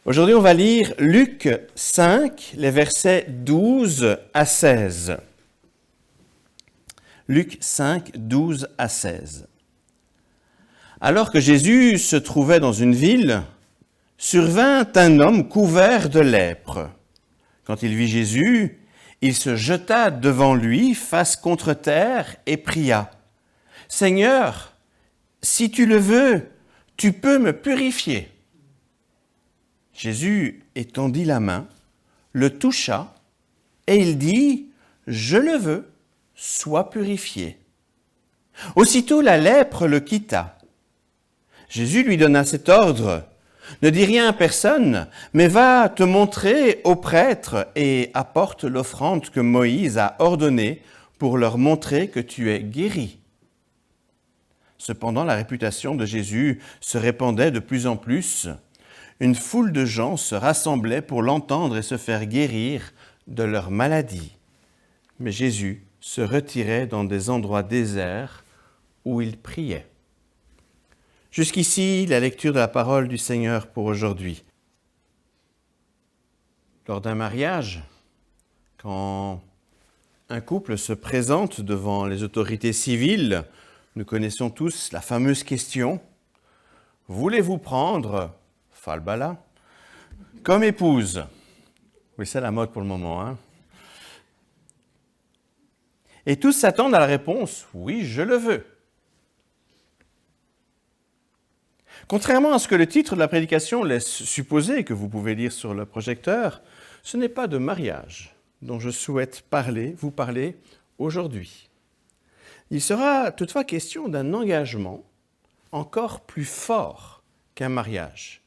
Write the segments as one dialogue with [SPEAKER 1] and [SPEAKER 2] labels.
[SPEAKER 1] Aujourd'hui, on va lire Luc 5, les versets 12 à 16. Luc 5, 12 à 16. Alors que Jésus se trouvait dans une ville, survint un homme couvert de lèpre. Quand il vit Jésus, il se jeta devant lui, face contre terre, et pria. « Seigneur, si tu le veux, tu peux me purifier. » Jésus étendit la main, le toucha, et il dit, « Je le veux, sois purifié. » Aussitôt la lèpre le quitta. Jésus lui donna cet ordre, « Ne dis rien à personne, mais va te montrer aux prêtres et apporte l'offrande que Moïse a ordonnée pour leur montrer que tu es guéri. » Cependant, la réputation de Jésus se répandait de plus en plus. Une foule de gens se rassemblait pour l'entendre et se faire guérir de leur maladie. Mais Jésus se retirait dans des endroits déserts où il priait. Jusqu'ici, la lecture de la parole du Seigneur pour aujourd'hui. Lors d'un mariage, quand un couple se présente devant les autorités civiles, nous connaissons tous la fameuse question « Voulez-vous prendre Falbala comme épouse ?» Oui, c'est la mode pour le moment. Hein? Et tous s'attendent à la réponse « Oui, je le veux ». Contrairement à ce que le titre de la prédication laisse supposer, que vous pouvez lire sur le projecteur, ce n'est pas de mariage dont je souhaite vous parler aujourd'hui. Il sera toutefois question d'un engagement encore plus fort qu'un mariage.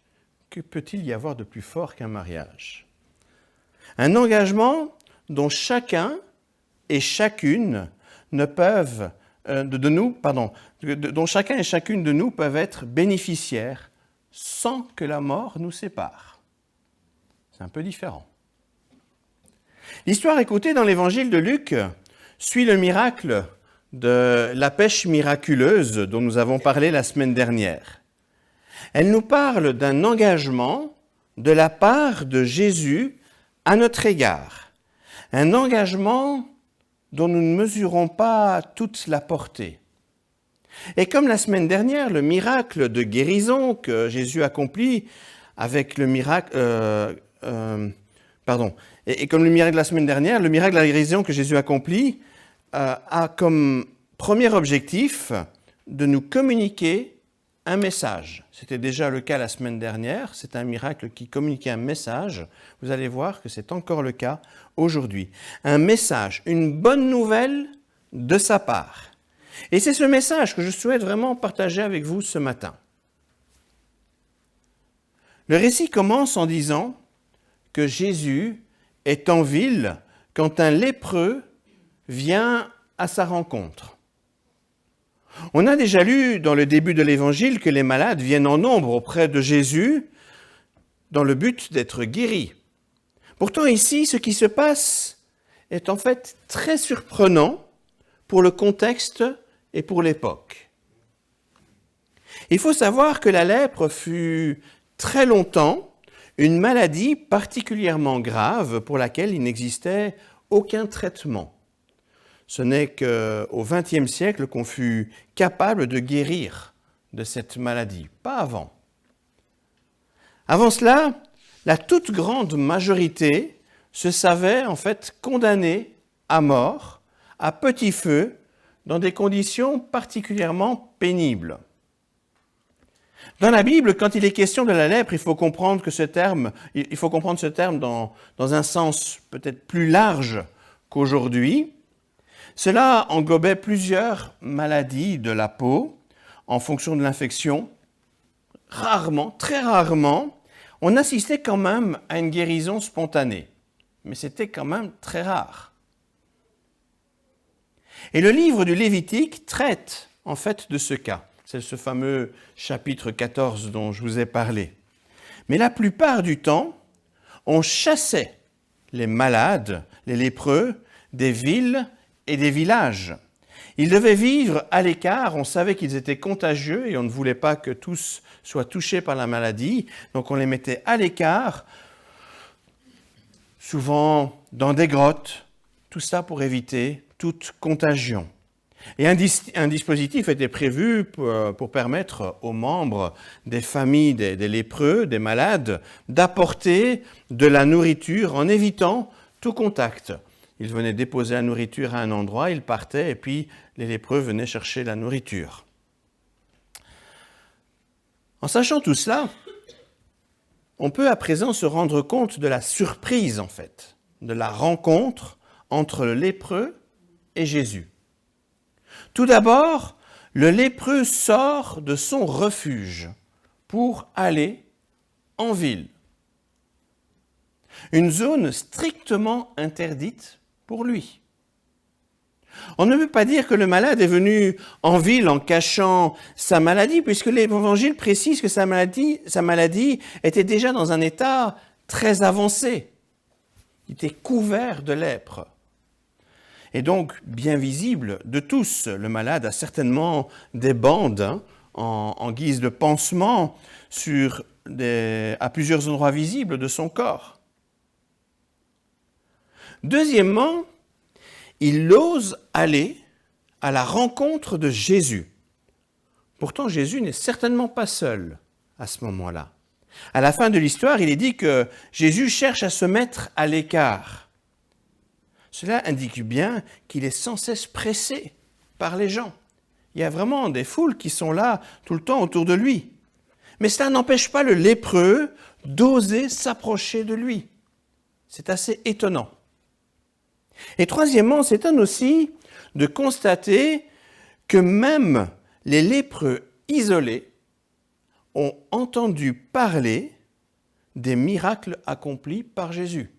[SPEAKER 1] Que peut-il y avoir de plus fort qu'un mariage? Un engagement dont chacun et chacune dont chacun et chacune de nous peuvent être bénéficiaires sans que la mort nous sépare. C'est un peu différent. L'histoire écoutée dans l'évangile de Luc suit le miracle de la pêche miraculeuse dont nous avons parlé la semaine dernière. Elle nous parle d'un engagement de la part de Jésus à notre égard. Un engagement dont nous ne mesurons pas toute la portée. Et comme la semaine dernière, le miracle de guérison que Jésus accomplit avec le miracle... Et comme le miracle de la semaine dernière, le miracle de la guérison que Jésus accomplit a comme premier objectif de nous communiquer un message. C'était déjà le cas la semaine dernière, c'est un miracle qui communiquait un message. Vous allez voir que c'est encore le cas aujourd'hui. Un message, une bonne nouvelle de sa part. Et c'est ce message que je souhaite vraiment partager avec vous ce matin. Le récit commence en disant que Jésus est en ville quand un lépreux vient à sa rencontre. On a déjà lu dans le début de l'Évangile que les malades viennent en nombre auprès de Jésus dans le but d'être guéris. Pourtant ici, ce qui se passe est en fait très surprenant pour le contexte et pour l'époque. Il faut savoir que la lèpre fut très longtemps une maladie particulièrement grave pour laquelle il n'existait aucun traitement. Ce n'est qu'au XXe siècle qu'on fut capable de guérir de cette maladie, pas avant. Avant cela, la toute grande majorité se savait en fait condamnée à mort, à petit feu, dans des conditions particulièrement pénibles. Dans la Bible, quand il est question de la lèpre, il faut comprendre ce terme dans un sens peut-être plus large qu'aujourd'hui. Cela englobait plusieurs maladies de la peau en fonction de l'infection. Rarement, très rarement, on assistait quand même à une guérison spontanée. Mais c'était quand même très rare. Et le livre du Lévitique traite en fait de ce cas. C'est ce fameux chapitre 14 dont je vous ai parlé. Mais la plupart du temps, on chassait les malades, les lépreux, des villes et des villages. Ils devaient vivre à l'écart, on savait qu'ils étaient contagieux et on ne voulait pas que tous soient touchés par la maladie, donc on les mettait à l'écart, souvent dans des grottes, tout ça pour éviter toute contagion. Et un dispositif était prévu pour permettre aux membres des familles des lépreux, des malades, d'apporter de la nourriture en évitant tout contact. Ils venaient déposer la nourriture à un endroit, ils partaient et puis les lépreux venaient chercher la nourriture. En sachant tout cela, on peut à présent se rendre compte de la surprise en fait, de la rencontre entre le lépreux et Jésus. Tout d'abord, le lépreux sort de son refuge pour aller en ville. Une zone strictement interdite pour lui. On ne peut pas dire que le malade est venu en ville en cachant sa maladie, puisque l'Évangile précise que sa maladie était déjà dans un état très avancé. Il était couvert de lèpre. Et donc bien visible de tous. Le malade a certainement des bandes en guise de pansement à plusieurs endroits visibles de son corps. Deuxièmement, il ose aller à la rencontre de Jésus. Pourtant, Jésus n'est certainement pas seul à ce moment-là. À la fin de l'histoire, il est dit que Jésus cherche à se mettre à l'écart. Cela indique bien qu'il est sans cesse pressé par les gens. Il y a vraiment des foules qui sont là tout le temps autour de lui. Mais cela n'empêche pas le lépreux d'oser s'approcher de lui. C'est assez étonnant. Et troisièmement, c'est étonnant aussi de constater que même les lépreux isolés ont entendu parler des miracles accomplis par Jésus.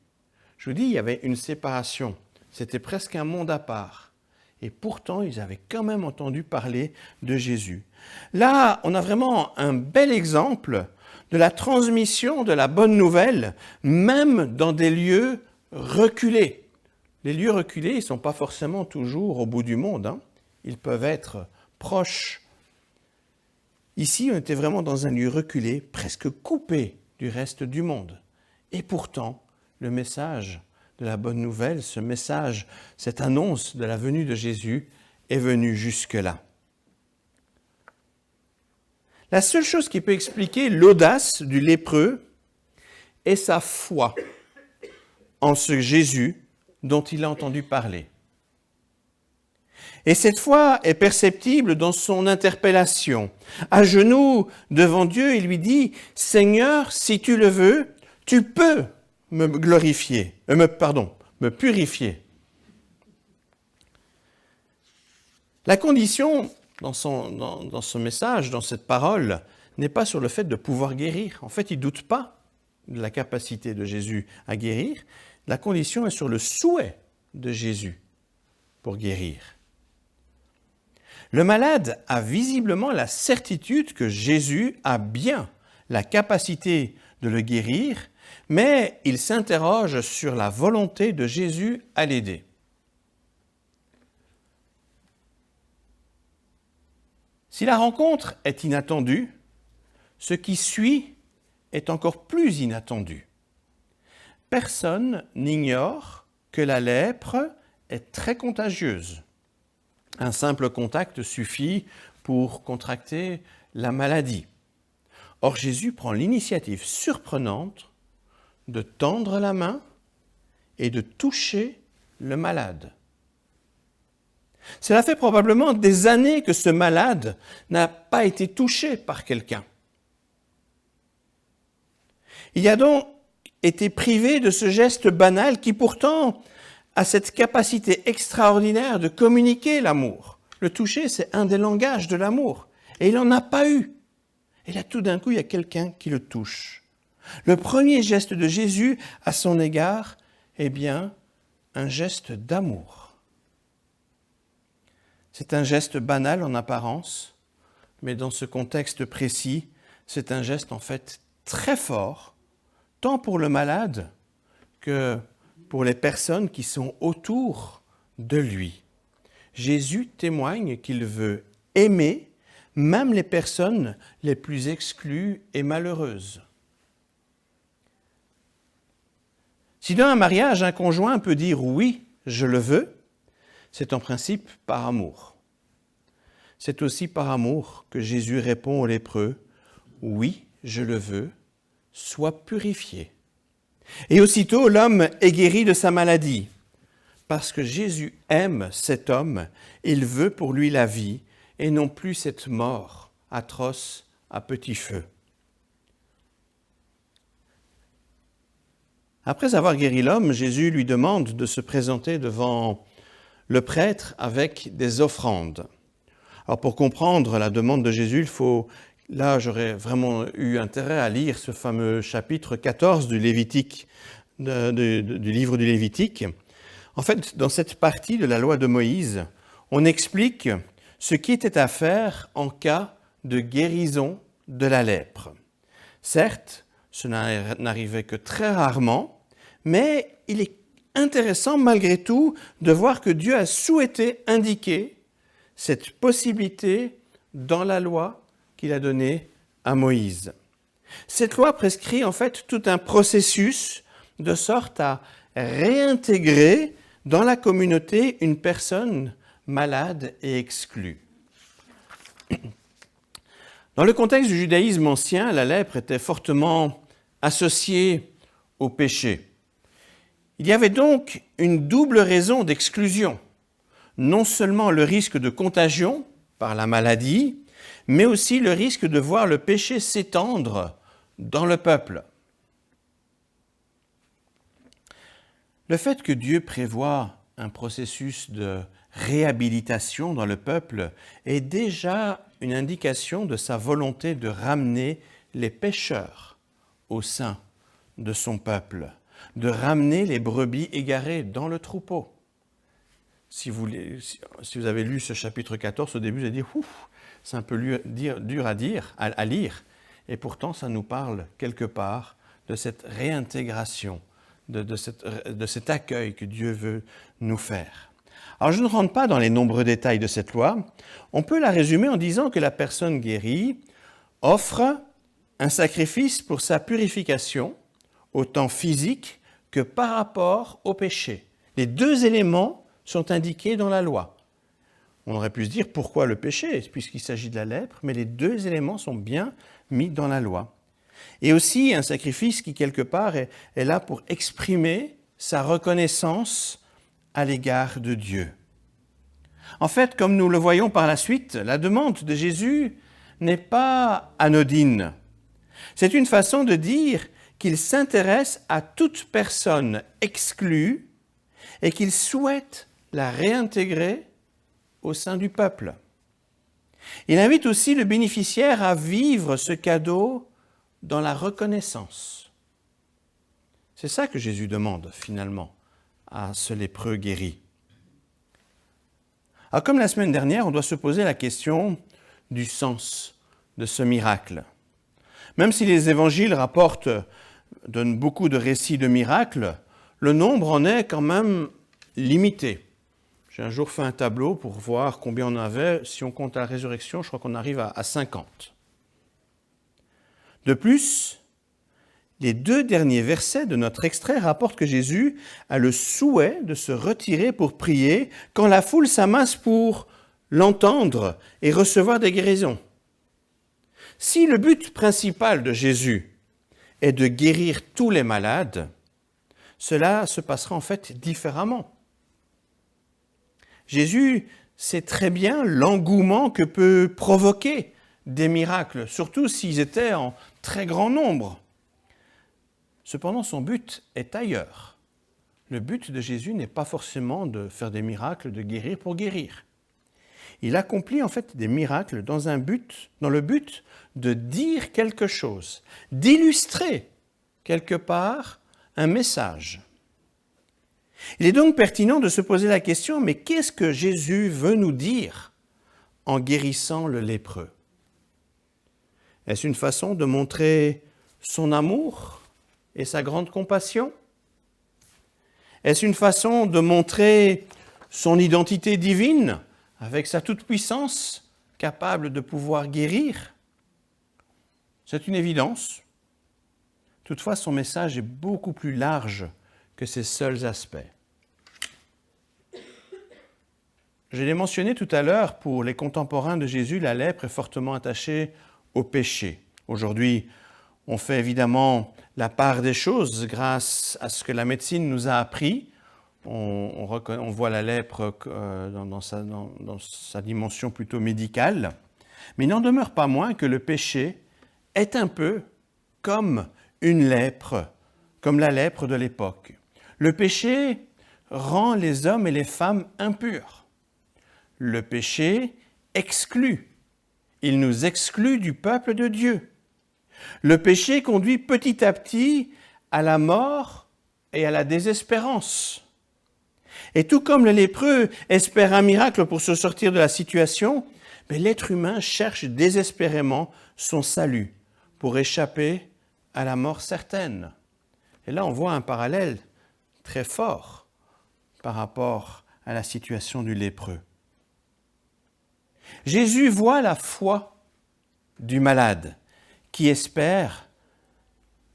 [SPEAKER 1] Je vous dis, il y avait une séparation. C'était presque un monde à part. Et pourtant, ils avaient quand même entendu parler de Jésus. Là, on a vraiment un bel exemple de la transmission de la bonne nouvelle, même dans des lieux reculés. Les lieux reculés, ils ne sont pas forcément toujours au bout du monde. Ils peuvent être proches. Ici, on était vraiment dans un lieu reculé, presque coupé du reste du monde. Et pourtant, le message de la bonne nouvelle, ce message, cette annonce de la venue de Jésus est venu jusque-là. La seule chose qui peut expliquer l'audace du lépreux est sa foi en ce Jésus dont il a entendu parler. Et cette foi est perceptible dans son interpellation. À genoux devant Dieu, il lui dit « Seigneur, si tu le veux, tu peux me glorifier, me purifier. » La condition dans ce message, dans cette parole, n'est pas sur le fait de pouvoir guérir. En fait, il ne doute pas de la capacité de Jésus à guérir. La condition est sur le souhait de Jésus pour guérir. Le malade a visiblement la certitude que Jésus a bien la capacité de le guérir, mais il s'interroge sur la volonté de Jésus à l'aider. Si la rencontre est inattendue, ce qui suit est encore plus inattendu. Personne n'ignore que la lèpre est très contagieuse. Un simple contact suffit pour contracter la maladie. Or, Jésus prend l'initiative surprenante de tendre la main et de toucher le malade. Cela fait probablement des années que ce malade n'a pas été touché par quelqu'un. Il a donc été privé de ce geste banal qui pourtant a cette capacité extraordinaire de communiquer l'amour. Le toucher, c'est un des langages de l'amour. Et il n'en a pas eu. Et là, tout d'un coup, il y a quelqu'un qui le touche. Le premier geste de Jésus à son égard, eh bien, un geste d'amour. C'est un geste banal en apparence, mais dans ce contexte précis, c'est un geste en fait très fort, tant pour le malade que pour les personnes qui sont autour de lui. Jésus témoigne qu'il veut aimer même les personnes les plus exclues et malheureuses. Si dans un mariage, un conjoint peut dire « oui, je le veux », c'est en principe par amour. C'est aussi par amour que Jésus répond aux lépreux « oui, je le veux, sois purifié ». Et aussitôt, l'homme est guéri de sa maladie. Parce que Jésus aime cet homme, il veut pour lui la vie et non plus cette mort atroce à petit feu. Après avoir guéri l'homme, Jésus lui demande de se présenter devant le prêtre avec des offrandes. Alors pour comprendre la demande de Jésus, là j'aurais vraiment eu intérêt à lire ce fameux chapitre 14 du Lévitique, du livre du Lévitique. En fait, dans cette partie de la loi de Moïse, on explique ce qui était à faire en cas de guérison de la lèpre. Certes, cela n'arrivait que très rarement, mais il est intéressant malgré tout de voir que Dieu a souhaité indiquer cette possibilité dans la loi qu'il a donnée à Moïse. Cette loi prescrit en fait tout un processus de sorte à réintégrer dans la communauté une personne malade et exclue. Dans le contexte du judaïsme ancien, la lèpre était fortement associée au péché. Il y avait donc une double raison d'exclusion. Non seulement le risque de contagion par la maladie, mais aussi le risque de voir le péché s'étendre dans le peuple. Le fait que Dieu prévoit un processus de réhabilitation dans le peuple est déjà une indication de sa volonté de ramener les pécheurs au sein de son peuple, de ramener les brebis égarées dans le troupeau. Si vous avez lu ce chapitre 14, au début, vous avez dit « c'est un peu dur à lire », et pourtant ça nous parle quelque part de cette réintégration, de cet accueil que Dieu veut nous faire. Alors je ne rentre pas dans les nombreux détails de cette loi, on peut la résumer en disant que la personne guérie offre un sacrifice pour sa purification, autant physique que par rapport au péché. Les deux éléments sont indiqués dans la loi. On aurait pu se dire pourquoi le péché, puisqu'il s'agit de la lèpre, mais les deux éléments sont bien mis dans la loi. Et aussi un sacrifice qui, quelque part, est là pour exprimer sa reconnaissance à l'égard de Dieu. En fait, comme nous le voyons par la suite, la demande de Jésus n'est pas anodine. C'est une façon de dire qu'il s'intéresse à toute personne exclue et qu'il souhaite la réintégrer au sein du peuple. Il invite aussi le bénéficiaire à vivre ce cadeau dans la reconnaissance. C'est ça que Jésus demande finalement à ce lépreux guéri. Alors, comme la semaine dernière, on doit se poser la question du sens de ce miracle. Même si les évangiles donnent beaucoup de récits de miracles, le nombre en est quand même limité. J'ai un jour fait un tableau pour voir combien on avait. Si on compte la résurrection, je crois qu'on arrive à 50. De plus, les deux derniers versets de notre extrait rapportent que Jésus a le souhait de se retirer pour prier quand la foule s'amasse pour l'entendre et recevoir des guérisons. Si le but principal de Jésus est de guérir tous les malades, cela se passera en fait différemment. Jésus sait très bien l'engouement que peut provoquer des miracles, surtout s'ils étaient en très grand nombre. Cependant, son but est ailleurs. Le but de Jésus n'est pas forcément de faire des miracles, de guérir pour guérir. Il accomplit en fait des miracles dans le but de dire quelque chose, d'illustrer quelque part un message. Il est donc pertinent de se poser la question, mais qu'est-ce que Jésus veut nous dire en guérissant le lépreux? Est-ce une façon de montrer son amour et sa grande compassion? Est-ce une façon de montrer son identité divine, avec sa toute-puissance, capable de pouvoir guérir. C'est une évidence. Toutefois, son message est beaucoup plus large que ces seuls aspects. Je l'ai mentionné tout à l'heure, pour les contemporains de Jésus, la lèpre est fortement attachée au péché. Aujourd'hui, on fait évidemment la part des choses grâce à ce que la médecine nous a appris. On voit la lèpre dans sa dimension plutôt médicale. Mais il n'en demeure pas moins que le péché est un peu comme une lèpre, comme la lèpre de l'époque. Le péché rend les hommes et les femmes impurs. Le péché exclut. Il nous exclut du peuple de Dieu. Le péché conduit petit à petit à la mort et à la désespérance. Et tout comme le lépreux espère un miracle pour se sortir de la situation, mais l'être humain cherche désespérément son salut pour échapper à la mort certaine. Et là, on voit un parallèle très fort par rapport à la situation du lépreux. Jésus voit la foi du malade qui espère,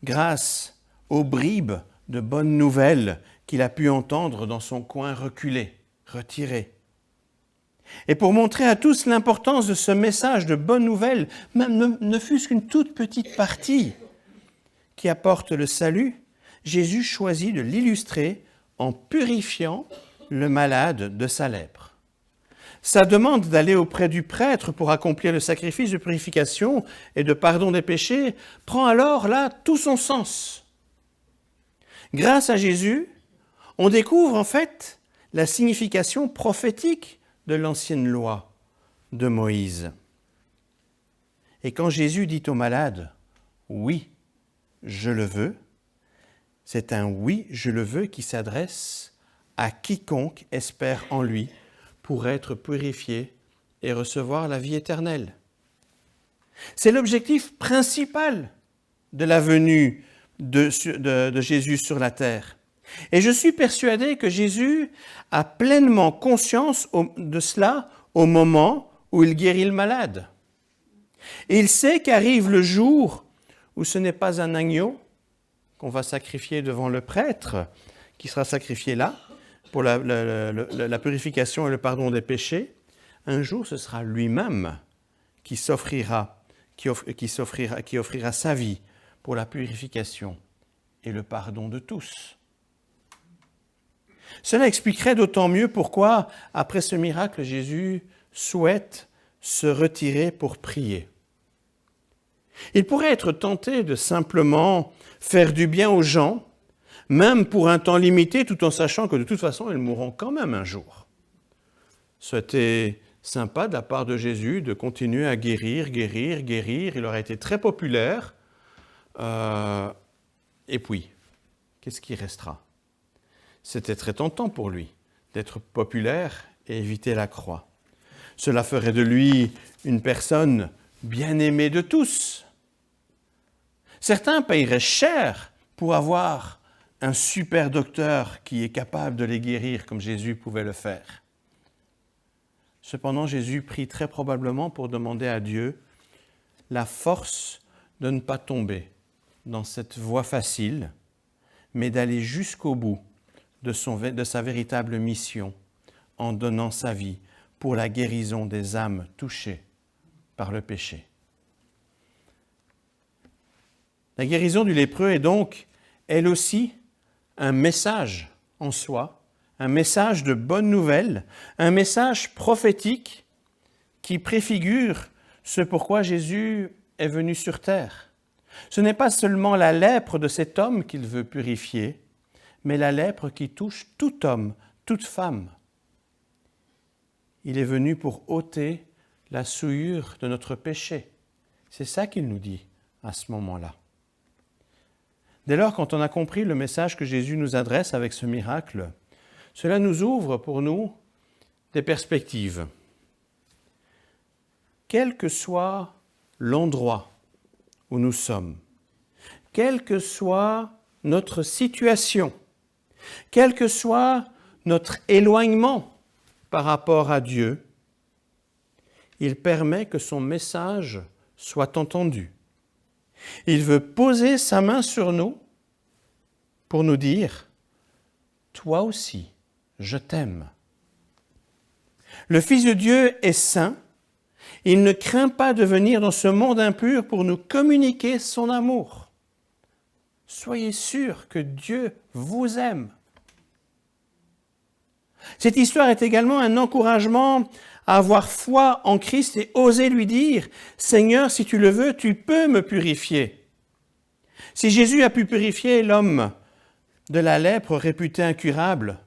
[SPEAKER 1] grâce aux bribes de bonnes nouvelles qu'il a pu entendre dans son coin reculé, retiré. Et pour montrer à tous l'importance de ce message de bonnes nouvelles, même ne fût-ce qu'une toute petite partie qui apporte le salut, Jésus choisit de l'illustrer en purifiant le malade de sa lèpre. Sa demande d'aller auprès du prêtre pour accomplir le sacrifice de purification et de pardon des péchés prend alors là tout son sens. Grâce à Jésus, on découvre en fait la signification prophétique de l'ancienne loi de Moïse. Et quand Jésus dit au malade « Oui, je le veux », c'est un « oui, je le veux » qui s'adresse à quiconque espère en lui pour être purifié et recevoir la vie éternelle. C'est l'objectif principal de la venue de Jésus sur la terre. Et je suis persuadé que Jésus a pleinement conscience de cela au moment où il guérit le malade. Et il sait qu'arrive le jour où ce n'est pas un agneau qu'on va sacrifier devant le prêtre, qui sera sacrifié là, pour la purification et le pardon des péchés. Un jour, ce sera lui-même qui offrira sa vie pour la purification et le pardon de tous. Cela expliquerait d'autant mieux pourquoi, après ce miracle, Jésus souhaite se retirer pour prier. Il pourrait être tenté de simplement faire du bien aux gens, même pour un temps limité, tout en sachant que de toute façon, ils mourront quand même un jour. C'était sympa de la part de Jésus de continuer à guérir. Il aurait été très populaire. Et puis, qu'est-ce qui restera? C'était très tentant pour lui d'être populaire et éviter la croix. Cela ferait de lui une personne bien aimée de tous. Certains paieraient cher pour avoir un super docteur qui est capable de les guérir comme Jésus pouvait le faire. Cependant, Jésus prie très probablement pour demander à Dieu la force de ne pas tomber dans cette voie facile, mais d'aller jusqu'au bout de sa véritable mission en donnant sa vie pour la guérison des âmes touchées par le péché. La guérison du lépreux est donc, elle aussi, un message en soi, un message de bonne nouvelle, un message prophétique qui préfigure ce pourquoi Jésus est venu sur terre. Ce n'est pas seulement la lèpre de cet homme qu'il veut purifier, mais la lèpre qui touche tout homme, toute femme. Il est venu pour ôter la souillure de notre péché. C'est ça qu'il nous dit à ce moment-là. Dès lors, quand on a compris le message que Jésus nous adresse avec ce miracle, cela nous ouvre pour nous des perspectives. Quel que soit l'endroit où nous sommes, quelle que soit notre situation, quel que soit notre éloignement par rapport à Dieu, il permet que son message soit entendu. Il veut poser sa main sur nous pour nous dire « Toi aussi, je t'aime ». Le Fils de Dieu est saint. Il ne craint pas de venir dans ce monde impur pour nous communiquer son amour. Soyez sûrs que Dieu vous aime. Cette histoire est également un encouragement à avoir foi en Christ et oser lui dire « Seigneur, si tu le veux, tu peux me purifier ». Si Jésus a pu purifier l'homme de la lèpre réputée incurable,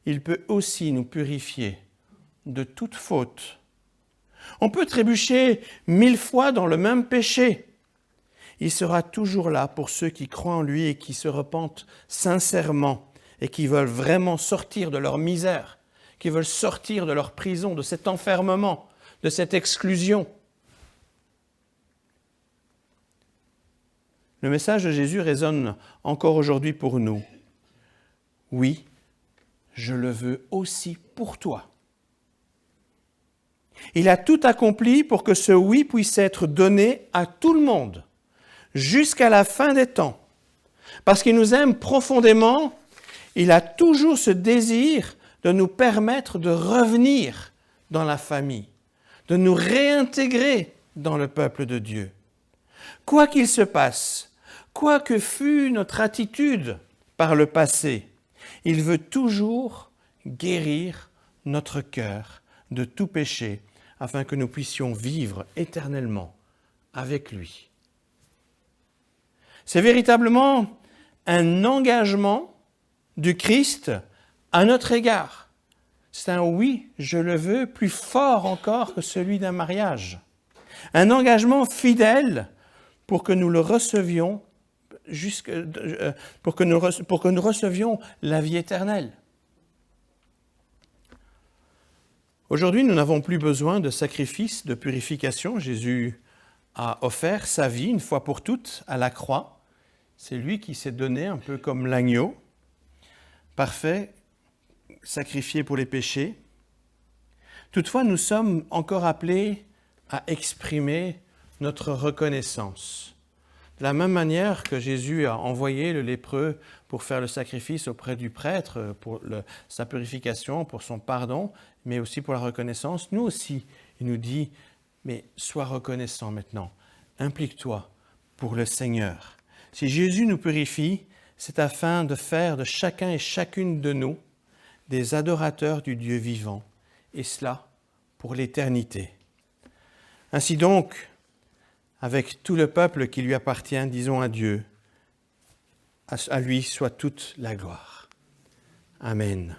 [SPEAKER 1] il peut aussi nous purifier de toute faute. On peut trébucher 1000 fois dans le même péché. Il sera toujours là pour ceux qui croient en lui et qui se repentent sincèrement et qui veulent vraiment sortir de leur misère, qui veulent sortir de leur prison, de cet enfermement, de cette exclusion. Le message de Jésus résonne encore aujourd'hui pour nous. Oui, je le veux aussi pour toi. Il a tout accompli pour que ce oui puisse être donné à tout le monde, jusqu'à la fin des temps. Parce qu'il nous aime profondément, il a toujours ce désir de nous permettre de revenir dans la famille, de nous réintégrer dans le peuple de Dieu. Quoi qu'il se passe, quoi que fût notre attitude par le passé, il veut toujours guérir notre cœur de tout péché, afin que nous puissions vivre éternellement avec lui. C'est véritablement un engagement du Christ à notre égard. C'est un oui, je le veux, plus fort encore que celui d'un mariage. Un engagement fidèle pour que nous le recevions, pour que nous recevions la vie éternelle. Aujourd'hui, nous n'avons plus besoin de sacrifice de purification. Jésus a offert sa vie une fois pour toutes à la croix. C'est lui qui s'est donné un peu comme l'agneau, parfait, sacrifié pour les péchés. Toutefois, nous sommes encore appelés à exprimer notre reconnaissance. De la même manière que Jésus a envoyé le lépreux pour faire le sacrifice auprès du prêtre, pour sa purification, pour son pardon, mais aussi pour la reconnaissance, nous aussi, il nous dit, mais sois reconnaissant maintenant, implique-toi pour le Seigneur. Si Jésus nous purifie, c'est afin de faire de chacun et chacune de nous des adorateurs du Dieu vivant, et cela pour l'éternité. Ainsi donc, avec tout le peuple qui lui appartient, disons à Dieu, à lui soit toute la gloire. Amen.